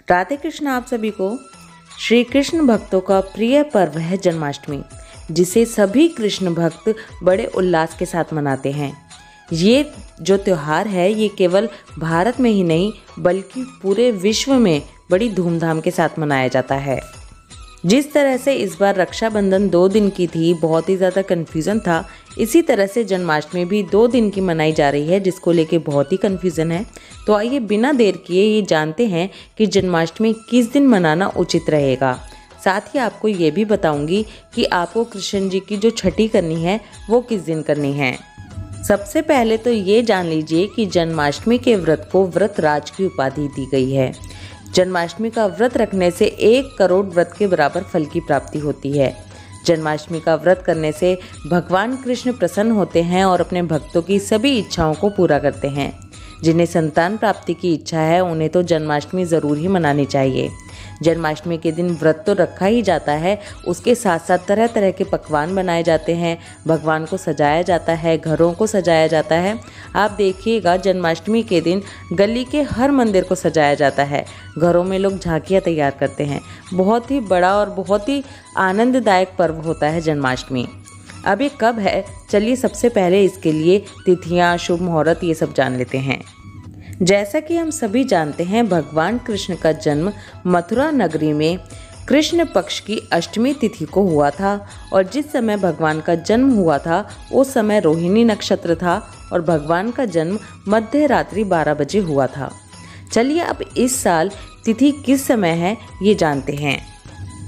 राधे कृष्ण आप सभी को। श्री कृष्ण भक्तों का प्रिय पर्व है जन्माष्टमी, जिसे सभी कृष्ण भक्त बड़े उल्लास के साथ मनाते हैं। ये जो त्यौहार है ये केवल भारत में ही नहीं बल्कि पूरे विश्व में बड़ी धूमधाम के साथ मनाया जाता है। जिस तरह से इस बार रक्षाबंधन 2 दिन की थी, बहुत ही ज़्यादा कन्फ्यूज़न था, इसी तरह से जन्माष्टमी भी 2 दिन की मनाई जा रही है, जिसको लेके बहुत ही कन्फ्यूज़न है। तो आइए बिना देर किए ये जानते हैं कि जन्माष्टमी किस दिन मनाना उचित रहेगा। साथ ही आपको ये भी बताऊंगी कि आपको कृष्ण जी की जो छठी करनी है वो किस दिन करनी है। सबसे पहले तो ये जान लीजिए कि जन्माष्टमी के व्रत को व्रतराज की उपाधि दी गई है। जन्माष्टमी का व्रत रखने से 1 करोड़ व्रत के बराबर फल की प्राप्ति होती है। जन्माष्टमी का व्रत करने से भगवान कृष्ण प्रसन्न होते हैं और अपने भक्तों की सभी इच्छाओं को पूरा करते हैं। जिन्हें संतान प्राप्ति की इच्छा है उन्हें तो जन्माष्टमी ज़रूर ही मनानी चाहिए। जन्माष्टमी के दिन व्रत तो रखा ही जाता है, उसके साथ साथ तरह तरह के पकवान बनाए जाते हैं, भगवान को सजाया जाता है, घरों को सजाया जाता है। आप देखिएगा जन्माष्टमी के दिन गली के हर मंदिर को सजाया जाता है, घरों में लोग झांकियाँ तैयार करते हैं। बहुत ही बड़ा और बहुत ही आनंददायक पर्व होता है जन्माष्टमी। अब ये कब है, चलिए सबसे पहले इसके लिए तिथियाँ, शुभ मुहूर्त ये सब जान लेते हैं। जैसा कि हम सभी जानते हैं, भगवान कृष्ण का जन्म मथुरा नगरी में कृष्ण पक्ष की अष्टमी तिथि को हुआ था और जिस समय भगवान का जन्म हुआ था उस समय रोहिणी नक्षत्र था और भगवान का जन्म मध्य रात्रि 12 बजे हुआ था। चलिए अब इस साल तिथि किस समय है ये जानते हैं।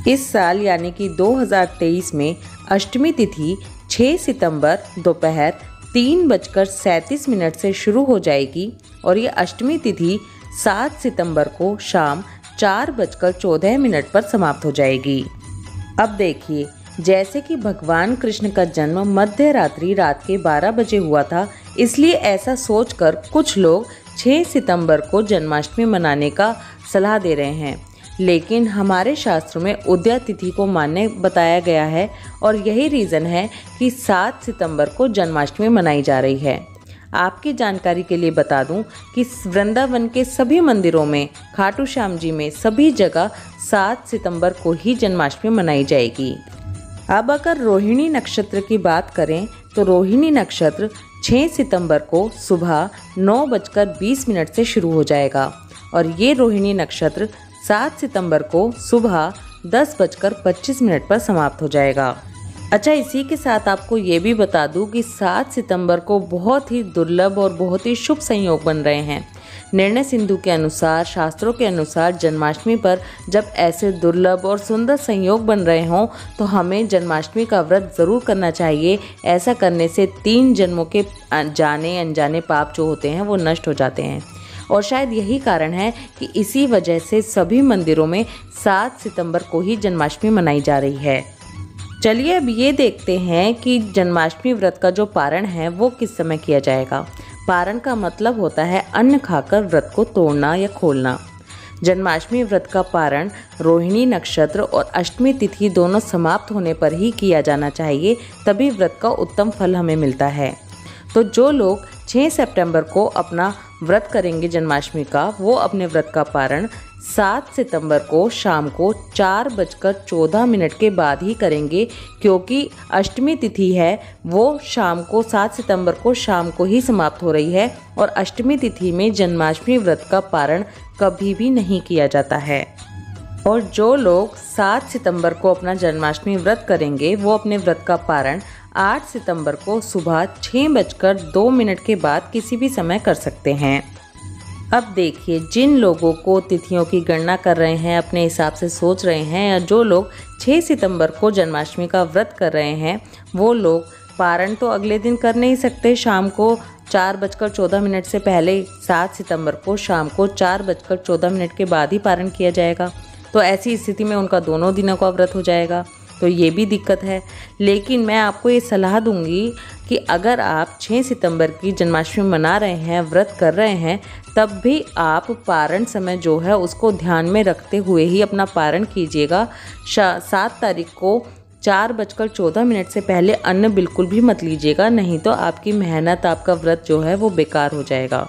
इस साल यानी कि 2023 में अष्टमी तिथि 6 सितंबर दोपहर 3:37 से शुरू हो जाएगी और ये अष्टमी तिथि 7 सितंबर को शाम 4:14 पर समाप्त हो जाएगी। अब देखिए, जैसे कि भगवान कृष्ण का जन्म मध्य रात्रि रात के 12 बजे हुआ था, इसलिए ऐसा सोचकर कुछ लोग 6 सितंबर को जन्माष्टमी मनाने का सलाह दे रहे हैं, लेकिन हमारे शास्त्रों में उदया तिथि को मान्य बताया गया है और यही रीज़न है कि 7 सितंबर को जन्माष्टमी मनाई जा रही है। आपकी जानकारी के लिए बता दूं कि वृंदावन के सभी मंदिरों में, खाटू श्याम जी में, सभी जगह 7 सितंबर को ही जन्माष्टमी मनाई जाएगी। अब अगर रोहिणी नक्षत्र की बात करें तो रोहिणी नक्षत्र 6 सितंबर को सुबह 9:20 से शुरू हो जाएगा और ये रोहिणी नक्षत्र 7 सितंबर को सुबह 10:25 पर समाप्त हो जाएगा। अच्छा, इसी के साथ आपको ये भी बता दूं कि 7 सितंबर को बहुत ही दुर्लभ और बहुत ही शुभ संयोग बन रहे हैं। निर्णय सिंधु के अनुसार, शास्त्रों के अनुसार जन्माष्टमी पर जब ऐसे दुर्लभ और सुंदर संयोग बन रहे हों तो हमें जन्माष्टमी का व्रत ज़रूर करना चाहिए। ऐसा करने से 3 जन्मों के जाने अनजाने पाप जो होते हैं वो नष्ट हो जाते हैं और शायद यही कारण है कि इसी वजह से सभी मंदिरों में 7 सितंबर को ही जन्माष्टमी मनाई जा रही है। चलिए अब ये देखते हैं कि जन्माष्टमी व्रत का जो पारण है वो किस समय किया जाएगा। पारण का मतलब होता है अन्न खाकर व्रत को तोड़ना या खोलना। जन्माष्टमी व्रत का पारण रोहिणी नक्षत्र और अष्टमी तिथि दोनों समाप्त होने पर ही किया जाना चाहिए, तभी व्रत का उत्तम फल हमें मिलता है। तो जो लोग 6 सितंबर को अपना व्रत करेंगे जन्माष्टमी का, वो अपने व्रत का पारण 7 सितंबर को शाम को 4:14 के बाद ही करेंगे, क्योंकि अष्टमी तिथि है वो शाम को 7 सितंबर को शाम को ही समाप्त हो रही है और अष्टमी तिथि में जन्माष्टमी व्रत का पारण कभी भी नहीं किया जाता है। और जो लोग 7 सितंबर को अपना जन्माष्टमी व्रत करेंगे वो अपने व्रत का पारण 8 सितंबर को सुबह 6:02 के बाद किसी भी समय कर सकते हैं। अब देखिए, जिन लोगों को तिथियों की गणना कर रहे हैं, अपने हिसाब से सोच रहे हैं, या जो लोग 6 सितंबर को जन्माष्टमी का व्रत कर रहे हैं, वो लोग पारण तो अगले दिन कर नहीं सकते। शाम को 4:14 से पहले 7 सितंबर को शाम को 4:14 के बाद ही पारण किया जाएगा। तो ऐसी स्थिति में उनका दोनों दिनों का व्रत हो जाएगा, तो ये भी दिक्कत है। लेकिन मैं आपको ये सलाह दूंगी कि अगर आप 6 सितंबर की जन्माष्टमी मना रहे हैं, व्रत कर रहे हैं, तब भी आप पारण समय जो है उसको ध्यान में रखते हुए ही अपना पारण कीजिएगा। 7 तारीख को 4:14 से पहले अन्न बिल्कुल भी मत लीजिएगा, नहीं तो आपकी मेहनत, आपका व्रत जो है वो बेकार हो जाएगा।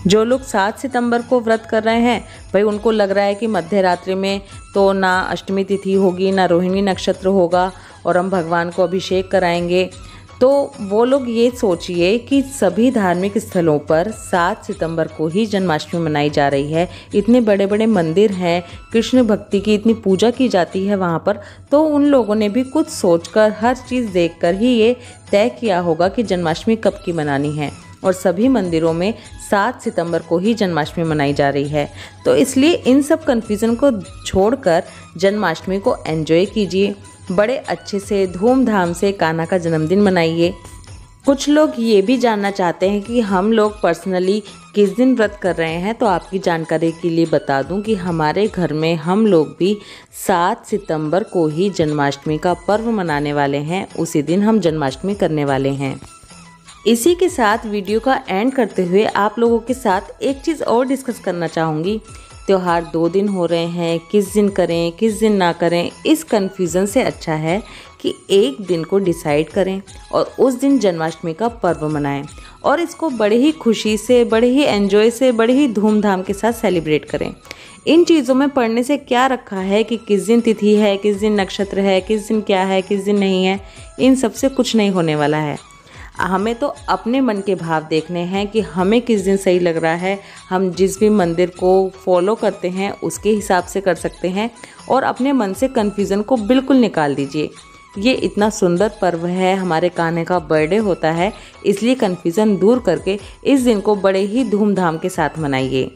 जो लोग 7 सितंबर को व्रत कर रहे हैं भाई उनको लग रहा है कि मध्य रात्रि में तो ना अष्टमी तिथि होगी ना रोहिणी नक्षत्र होगा और हम भगवान को अभिषेक कराएंगे, तो वो लोग ये सोचिए कि सभी धार्मिक स्थलों पर 7 सितंबर को ही जन्माष्टमी मनाई जा रही है। इतने बड़े बड़े मंदिर हैं, कृष्ण भक्ति की इतनी पूजा की जाती है वहाँ पर, तो उन लोगों ने भी कुछ सोचकर हर चीज़ देखकर ही ये तय किया होगा कि जन्माष्टमी कब की मनानी है। और सभी मंदिरों में 7 सितंबर को ही जन्माष्टमी मनाई जा रही है। तो इसलिए इन सब कन्फ्यूज़न को छोड़कर जन्माष्टमी को एंजॉय कीजिए, बड़े अच्छे से धूमधाम से कान्हा का जन्मदिन मनाइए। कुछ लोग ये भी जानना चाहते हैं कि हम लोग पर्सनली किस दिन व्रत कर रहे हैं, तो आपकी जानकारी के लिए बता दूं कि हमारे घर में हम लोग भी 7 सितंबर को ही जन्माष्टमी का पर्व मनाने वाले हैं। उसी दिन हम जन्माष्टमी करने वाले हैं। इसी के साथ वीडियो का एंड करते हुए आप लोगों के साथ एक चीज़ और डिस्कस करना चाहूँगी। त्यौहार 2 दिन हो रहे हैं, किस दिन करें किस दिन ना करें, इस कन्फ्यूज़न से अच्छा है कि एक दिन को डिसाइड करें और उस दिन जन्माष्टमी का पर्व मनाएं और इसको बड़े ही खुशी से, बड़े ही एंजॉय से, बड़े ही धूमधाम के साथ सेलिब्रेट करें। इन चीज़ों में पढ़ने से क्या रखा है कि किस दिन तिथि है, किस दिन नक्षत्र है, किस दिन क्या है, किस दिन नहीं है, इन सब से कुछ नहीं होने वाला है। हमें तो अपने मन के भाव देखने हैं कि हमें किस दिन सही लग रहा है। हम जिस भी मंदिर को फॉलो करते हैं उसके हिसाब से कर सकते हैं और अपने मन से कन्फ्यूज़न को बिल्कुल निकाल दीजिए। ये इतना सुंदर पर्व है, हमारे कान्हे का बर्थडे होता है, इसलिए कन्फ्यूज़न दूर करके इस दिन को बड़े ही धूमधाम के साथ मनाइए।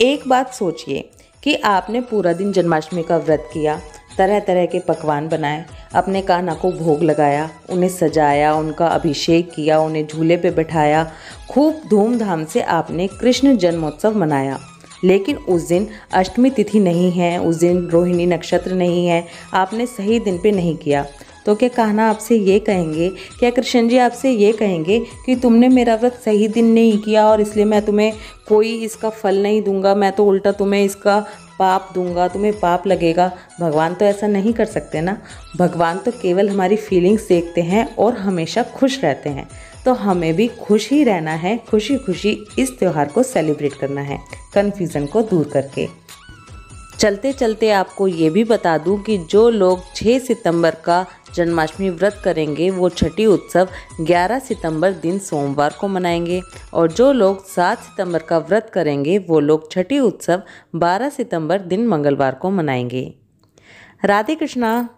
एक बात सोचिए कि आपने पूरा दिन जन्माष्टमी का व्रत किया, तरह तरह के पकवान बनाए, अपने कान्हा को भोग लगाया, उन्हें सजाया, उनका अभिषेक किया, उन्हें झूले पे बैठाया, खूब धूमधाम से आपने कृष्ण जन्मोत्सव मनाया। लेकिन उस दिन अष्टमी तिथि नहीं है, उस दिन रोहिणी नक्षत्र नहीं है, आपने सही दिन पे नहीं किया, तो क्या कान्हा आपसे ये कहेंगे, क्या कृष्ण जी आपसे ये कहेंगे कि तुमने मेरा व्रत सही दिन नहीं किया और इसलिए मैं तुम्हें कोई इसका फल नहीं दूंगा, मैं तो उल्टा तुम्हें इसका पाप दूंगा, तुम्हें पाप लगेगा? भगवान तो ऐसा नहीं कर सकते ना। भगवान तो केवल हमारी फीलिंग्स देखते हैं और हमेशा खुश रहते हैं। तो हमें भी खुश ही रहना है, खुशी खुशी इस त्यौहार को सेलिब्रेट करना है, कन्फ्यूज़न को दूर करके। चलते चलते आपको ये भी बता दूं कि जो लोग 6 सितंबर का जन्माष्टमी व्रत करेंगे वो छठी उत्सव 11 सितंबर दिन सोमवार को मनाएंगे और जो लोग 7 सितंबर का व्रत करेंगे वो लोग छठी उत्सव 12 सितंबर दिन मंगलवार को मनाएंगे। राधे कृष्णा।